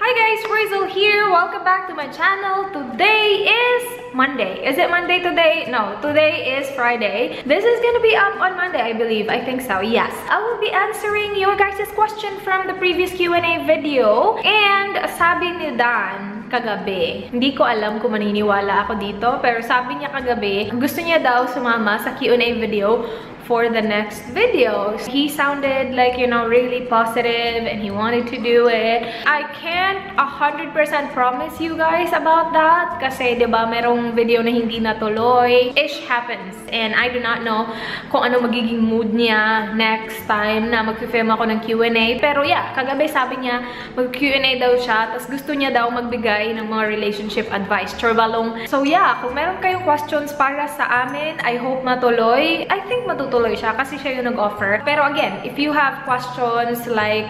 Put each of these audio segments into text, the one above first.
Hi guys, Razel here. Welcome back to my channel. Today is Monday. Is it Monday today? No, today is Friday. This is gonna be up on Monday, I believe. I think so, yes. I will be answering your guys' question from the previous Q&A video. And sabi ni Dan kagabi, hindi ko alam kung maniniwala ako dito, pero sabi niya kagabi, gusto niya daw sumama sa Q&A video for the next videos. He sounded like, you know, really positive and he wanted to do it. I can't 100% promise you guys about that kasi diba merong video na hindi natuloy. Ish happens and I do not know kung ano magiging mood niya next time na mag-film ako ng Q&A. Pero yeah, kagabi sabi niya mag-Q&A daw siya tapos gusto niya daw magbigay ng mga relationship advice. Chorbalong. So yeah, kung meron kayong questions para sa amin, I hope matuloy. I think matutuloy siya kasi siya yung nag-offer. Pero again, if you have questions like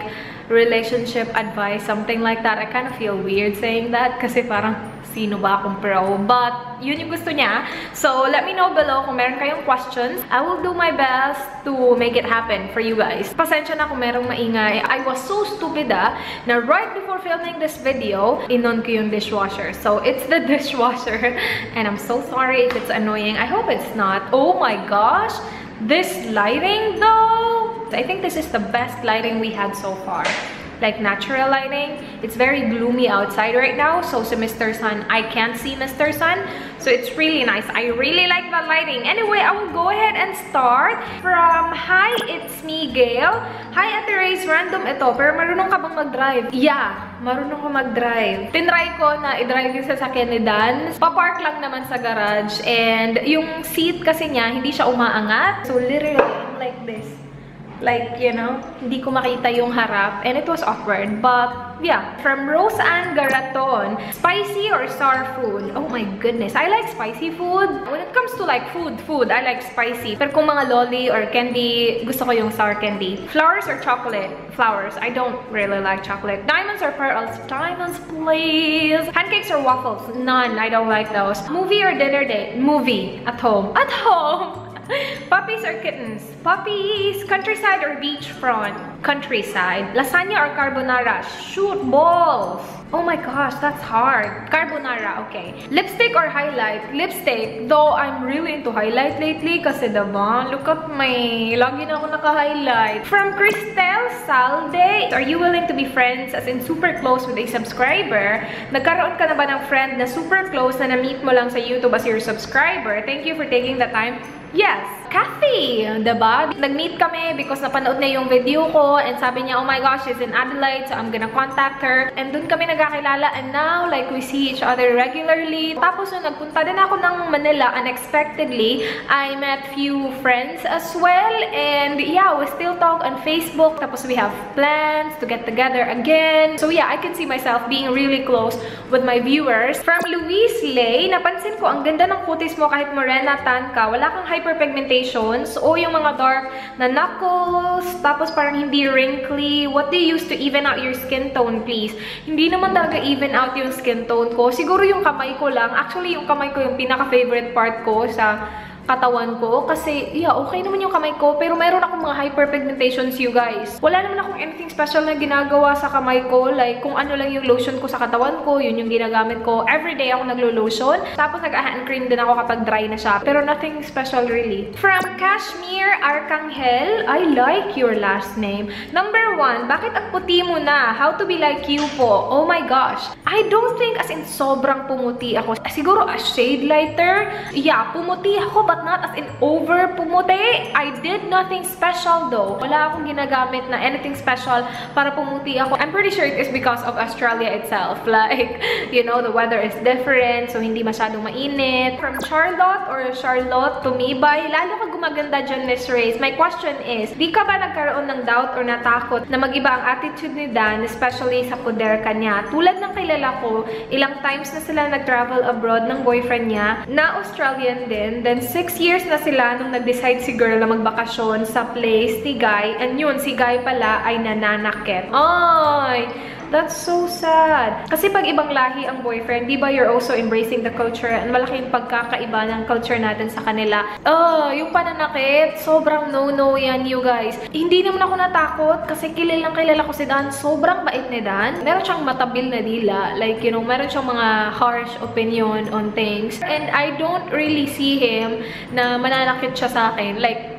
relationship advice, something like that, I kind of feel weird saying that kasi parang sino ba akong pro? But yun yung gusto niya. So let me know below kung meron kayong questions. I will do my best to make it happen for you guys. Pasensya na kung merong maingay. I was so stupid na right before filming this video, inon ko yung dishwasher. So it's the dishwasher and I'm so sorry if it's annoying. I hope it's not. Oh my gosh! This lighting though, I think this is the best lighting we had so far. Like natural lighting. It's very gloomy outside right now, so Mr. Sun, I can't see Mr. Sun, so it's really nice. I really like the lighting. Anyway, I will go ahead and start from hi, it's me, Gail. Hi, Ate Ray's random ito, pero marunong ka bang mag-drive? Yeah, marunong ko mag-drive. Tinry ko na i-drive yung sasakyan ni Dan. Papark lang naman sa garage, and yung seat kasi niya, hindi siya umaangat. So literally, I'm like this. Like, you know, hindi ko makita yung harap and it was awkward. But yeah, from Roseanne Garaton, spicy or sour food? Oh my goodness, I like spicy food. When it comes to like food, I like spicy. Pero kung mga lolly or candy, gusto ko yung sour candy. Flowers or chocolate? Flowers. I don't really like chocolate. Diamonds or pearls? Diamonds, please. Pancakes or waffles? None. I don't like those. Movie or dinner date? Movie. At home. At home. Puppies or kittens? Puppies! Countryside or beachfront? Countryside. Lasagna or carbonara? Shoot balls! Oh my gosh, that's hard. Carbonara, okay. Lipstick or highlight? Lipstick. Though I'm really into highlight lately kasi diba, look at me. Lagi na ako naka-highlight. From Cristel Salde, are you willing to be friends as in super close with a subscriber? Nagkaroon ka na ba ng friend na super close na na-meet mo lang sa YouTube as your subscriber? Thank you for taking the time. Yes, Kathy, diba? Nag-meet kami because napanood na yung video ko and sabi niya, oh my gosh, she's in Adelaide, so I'm gonna contact her. And dun kami nagkakilala and now, like, we see each other regularly. Tapos nung nagpunta din ako ng Manila, unexpectedly, I met few friends as well. And yeah, we still talk on Facebook. Tapos we have plans to get together again. So yeah, I can see myself being really close with my viewers. From Luis Lay, napansin ko, ang ganda ng kutis mo kahit morena tan ka. Wala kang hyperpigmentations o yung mga dark na knuckles, tapos parang hindi wrinkly. What do you use to even out your skin tone, please? Hindi naman talaga even out yung skin tone ko. Siguro yung kamay ko lang. Actually, yung kamay ko yung pinaka-favorite part ko sa katawan ko. Kasi, yeah, okay naman yung kamay ko. Pero meron akong mga hyperpigmentations, you guys. Wala naman akong anything special na ginagawa sa kamay ko. Like, kung ano lang yung lotion ko sa katawan ko, yun yung ginagamit ko. Everyday ako naglo-lotion. Tapos nag-hand cream din ako kapag dry na siya. Pero nothing special really. From Kashmir Arcangel, I like your last name. Number 1, bakit ang puti mo na? How to be like you po? Oh my gosh. I don't think as in sobrang pumuti ako. Siguro a shade lighter. Yeah, pumuti ako but not as in over pumuti. I did nothing special though. Wala akong ginagamit na anything special para pumuti ako. I'm pretty sure it is because of Australia itself. Like, you know, the weather is different, so hindi masyadong mainit. From Charlotte or Charlotte Tumibay, lalo ka gumaganda dyan, Miss Reyes. My question is, di ka ba nagkaroon ng doubt or natakot na mag-iba ang attitude ni Dan, especially sa poder kanya? Tulad ng kilala ko, ilang times na sila nag-travel abroad ng boyfriend niya, na Australian din, then 6 years na sila nung nag-decide si girl na magbakasyon sa place ni Guy, and yun, si Guy pala ay nananakit. Ay! That's so sad. Kasi pag ibang lahi ang boyfriend, di ba you're also embracing the culture and malaking pagkakaiba ng culture natin sa kanila. Yung pananakit, sobrang no-no yan, you guys. Hindi naman ako natakot kasi kilala ko si Dan. Sobrang bait ni Dan. Meron siyang matabil na dila. Like, you know, meron siyang mga harsh opinion on things. And I don't really see him na mananakit siya sa akin. Like,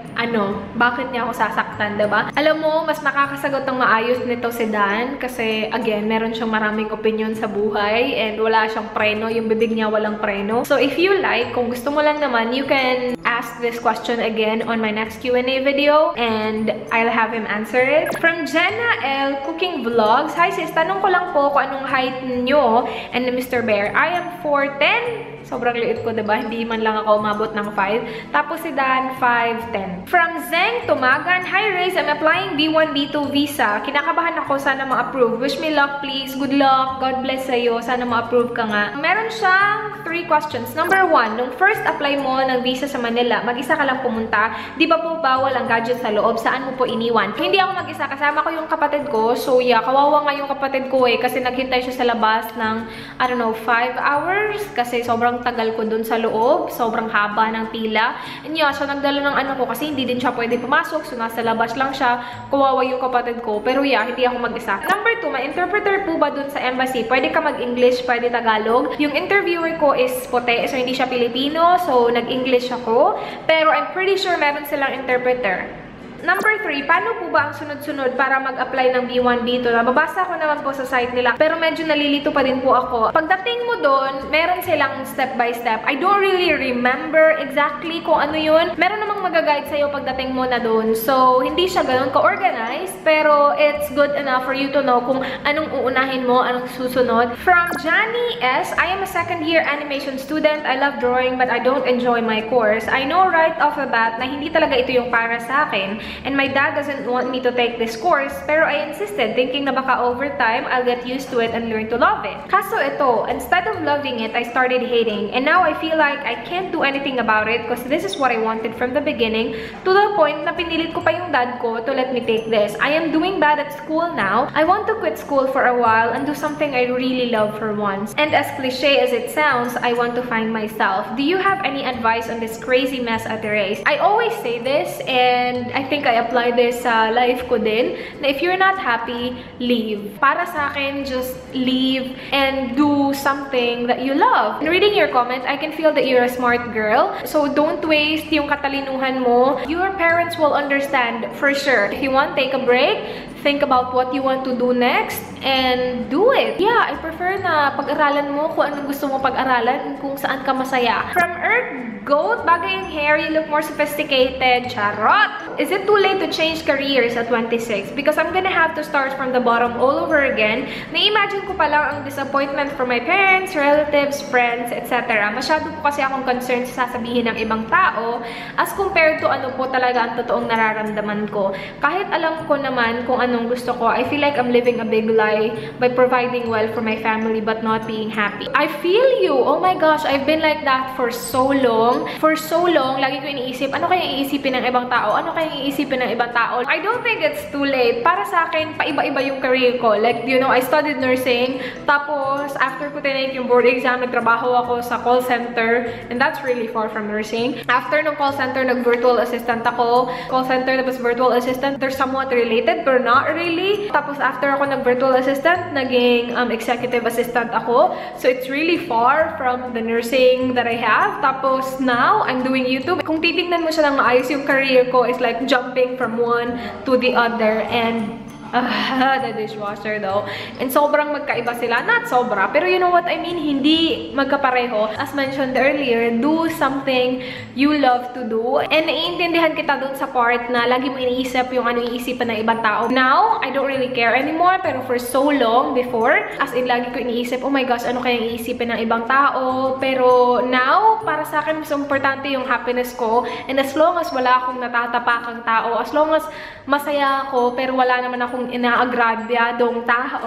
bakit niya ako sasaktan, diba? Alam mo, mas nakakasagot ng maayos nito si Dan kasi, again, meron siyang maraming opinion sa buhay and wala siyang preno. Yung bibig niya walang preno. So, if you like, kung gusto mo lang naman, you can ask this question again on my next Q&A video and I'll have him answer it. From Jenna L. Cooking Vlogs. Hi sis, tanong ko lang po kung anong height niyo and Mr. Bear. I am 4'10". Sobrang liit ko, diba? Hindi man lang ako umabot ng 5. Tapos si Dan, 5'10". From Zeng Tumagan, Hi Race, I'm applying B1, B2 visa. Kinakabahan ako, sana ma-approve. Wish me luck, please. Good luck. God bless sa'yo. Sana ma-approve ka nga. Meron siyang 3 questions. Number 1, nung first apply mo ng visa sa Manila, mag-isa ka lang pumunta. Di ba po bawal ang gadget sa loob? Saan mo po iniwan? Hindi ako mag-isa. Kasama ko yung kapatid ko. So yeah, kawawa nga yung kapatid ko kasi naghintay siya sa labas ng, I don't know, 5 hours. Kasi sobrang tagal ko dun sa loob. Sobrang haba ng pila. And yeah, so nagdala ng ko kasi hindi din siya pwede pumasok. So nasa labas lang siya. Kawawa yung kapatid ko. Pero yeah, hindi ako mag-isa. Number 2, may interpreter po ba dun sa embassy? Pwede ka mag-English, pwede Tagalog. Yung interviewer ko is puti. So hindi siya Pilipino. So nag-English ako. Pero I'm pretty sure meron silang interpreter. Number 3, paano po ba ang sunod-sunod para mag-apply ng B1, B2? Nababasa ko naman po sa site nila, pero medyo nalilito pa din po ako. Pagdating mo doon, meron silang step by step. I don't really remember exactly kung ano yun. Meron namang mag-guide sa'yo pagdating mo na doon. So, hindi siya ganun ka-organized, pero it's good enough for you to know kung anong uunahin mo, anong susunod. From Johnny S, I am a second-year animation student. I love drawing, but I don't enjoy my course. I know right off the bat na hindi talaga ito yung para sa akin. And my dad doesn't want me to take this course, pero I insisted, thinking na baka over time, I'll get used to it and learn to love it. Kaso ito, instead of loving it, I started hating. And now I feel like I can't do anything about it because this is what I wanted from the beginning, to the point na pinilit ko pa yung dad ko to let me take this. I am doing bad at school now. I want to quit school for a while and do something I really love for once. And as cliche as it sounds, I want to find myself. Do you have any advice on this crazy mess at the race? I always say this, and I think I apply this sa life ko din, na if you're not happy, leave. Para sa akin, just leave and do something that you love. In reading your comment, I can feel that you're a smart girl. So don't waste yung katalinuhan mo. Your parents will understand for sure. If you want, take a break. Think about what you want to do next and do it. Yeah, I prefer na pag-aralan mo kung anong gusto mo pag-aralan, kung saan ka masaya. From Earth Goat, bagay yung hair, you look more sophisticated. Charot! Is it too late to change careers at 26? Because I'm gonna have to start from the bottom all over again. Na-imagine ko pa lang ang disappointment from my parents, relatives, friends, etc. Masyado po kasi akong concerned sa sasabihin ng ibang tao as compared to ano po talaga ang totoong nararamdaman ko. Kahit alam ko naman kung anong gusto ko, I feel like I'm living a big lie by providing well for my family but not being happy. I feel you! Oh my gosh, I've been like that for so long. For so long, lagi ko iniisip, ano kaya iisipin ng ibang tao? Ano kaya iisipin ng ibang tao? I don't think it's too late. Para sa akin, paiba-iba yung career ko. Like, you know, I studied nursing. Tapos, after ko tinake yung board exam, nagtrabaho ako sa call center. And that's really far from nursing. After ng call center, nag-virtual assistant ako. Call center, tapos virtual assistant. They're somewhat related, but not really. Tapos, after ako nag-virtual assistant, naging executive assistant ako. So, it's really far from the nursing that I have. Tapos, now, I'm doing YouTube. Kung titignan mo siya ng maayos, yung career ko is like jumping from one to the other. And the dishwasher though. And sobrang magkaiba sila. Not sobra, pero you know what I mean? Hindi magkapareho. As mentioned earlier, do something you love to do. And naiintindihan kita dun sa part na lagi mo iniisip yung ano iisipan ng ibang tao. Now, I don't really care anymore. Pero for so long before, as in lagi ko iniisip, oh my gosh, ano kaya iisipin ng ibang tao? Pero now, para sa akin, mas importante yung happiness ko. And as long as wala akong natatapakang tao, as long as masaya ako, pero wala naman akong inaagrabyadong tao,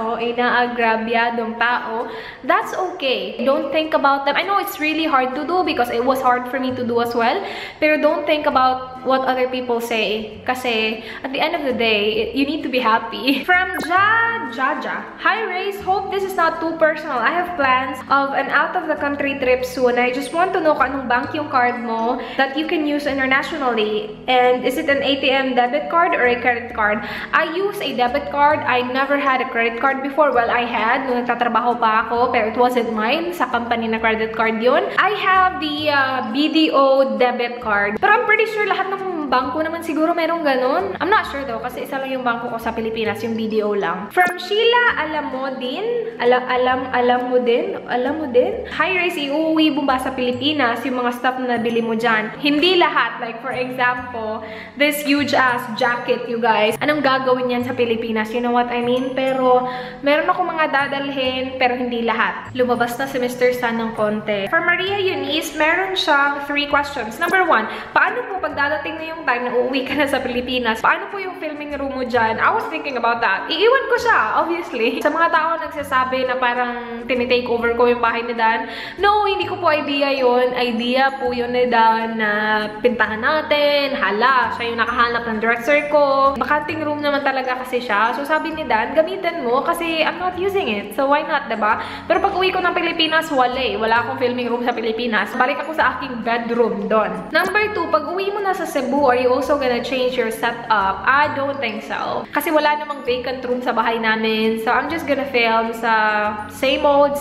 that's okay. Don't think about them. I know it's really hard to do because it was hard for me to do as well. Pero don't think about what other people say. Kasi at the end of the day, you need to be happy. From Jaja. Hi Race, hope this is not too personal. I have plans of an out-of-the-country trip soon. I just want to know kung anong bank yung card mo that you can use internationally. And is it an ATM debit card or a credit card? I use a debit card. I never had a credit card before. Well, I had nung nagtatrabaho pa ako, pero it wasn't mine. Sa company na credit card yun. I have the BDO debit card. Pero I'm pretty sure lahat ng bangko naman siguro merong ganun. I'm not sure though, kasi isa lang yung bangko ko sa Pilipinas, yung BDO lang. From Sheila, alam mo din? Hi Race, uuwi mo ba sa Pilipinas yung mga stuff na nabili mo dyan? Hindi lahat. Like for example, this huge ass jacket, you guys. Anong gagawin yan sa Pilipinas? You know what I mean? Pero meron ako mga dadalhin, pero hindi lahat. Lumabas na si Mr. Sun ng konti. For Maria Eunice, meron siyang 3 questions. Number 1, paano po pag dadating na yung time na uuwi ka na sa Pilipinas? Paano po yung filming room mo dyan? I was thinking about that. Iiwan ko siya, obviously. Sa mga tao nagsasabi na parang tinitake over ko yung bahay ni Dan. No, hindi ko po idea yun. Idea po yun ni Dan na pintahan natin. Hala, siya yung nakahanap ng director ko. Bakanting room naman talaga kasi siya. So sabi ni Dan, gamitin mo kasi I'm not using it. So why not, diba? Pero pag uwi ko ng Pilipinas, wala akong filming room sa Pilipinas. Balik ako sa aking bedroom doon. Number 2, pag uwi mo na sa Cebu, are you also gonna change your setup? I don't think so. Kasi wala namang vacant room sa bahay namin. So I'm just gonna film sa same old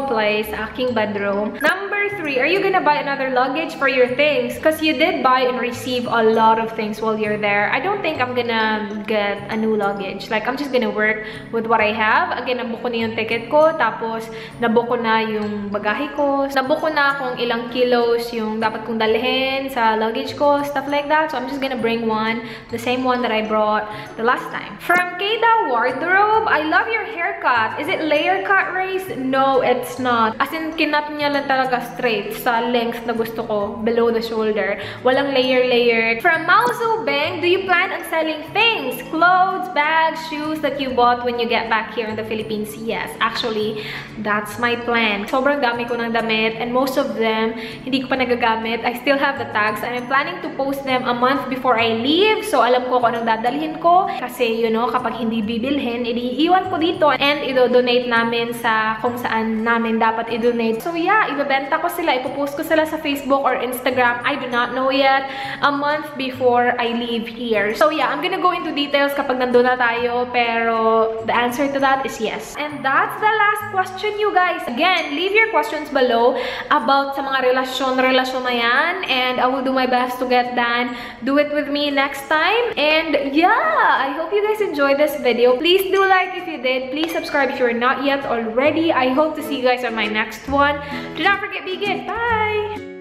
place, sa aking bedroom. Number 3, are you gonna buy another luggage for your things? Because you did buy and receive a lot of things while you're there. I don't think I'm gonna get a new luggage. Like, I'm just gonna work with what I have. Again, nabook ko na yung ticket ko. Tapos, nabook ko na yung bagahe ko. Nabook ko na kung ilang kilos yung dapat kong dalhin sa luggage ko. Stuff like that. So, I'm just gonna bring one. The same one that I brought the last time. From Keida Wardrobe, I love your haircut. Is it layer cut, Race? No, it's not. As in, kinat niya lang talaga straight sa length na gusto ko. Below the shoulder. Walang layer. From Mauzo Beng, do you plan on selling things? Clothes, bags, shoes that you bought when you get back here in the Philippines? Yes, actually, that's my plan. Sobrang dami ko ng damit and most of them, hindi ko pa nagagamit. I still have the tags and I'm planning to post them a month before I leave. So, alam ko kung anong dadalhin ko. Kasi, you know, kapag hindi bibilhin, iiwan ko dito and i-donate namin sa kung saan namin dapat i-donate. So, yeah, ibebenta ko sila. Ipopost ko sila sa Facebook or Instagram. I do not know yet. A month before I leave here. So, yeah, I'm gonna go into details kapag nandun na tayo. Pero, the answer to that is yes. And that's the last question, you guys. Again, leave your questions below about sa mga relasyon na yan. And I will do my best to get Dan. Do it with me next time. And yeah, I hope you guys enjoyed this video. Please do like if you did. Please subscribe if you're not yet already. I hope to see you guys on my next one. Do not forget, be good. Bye!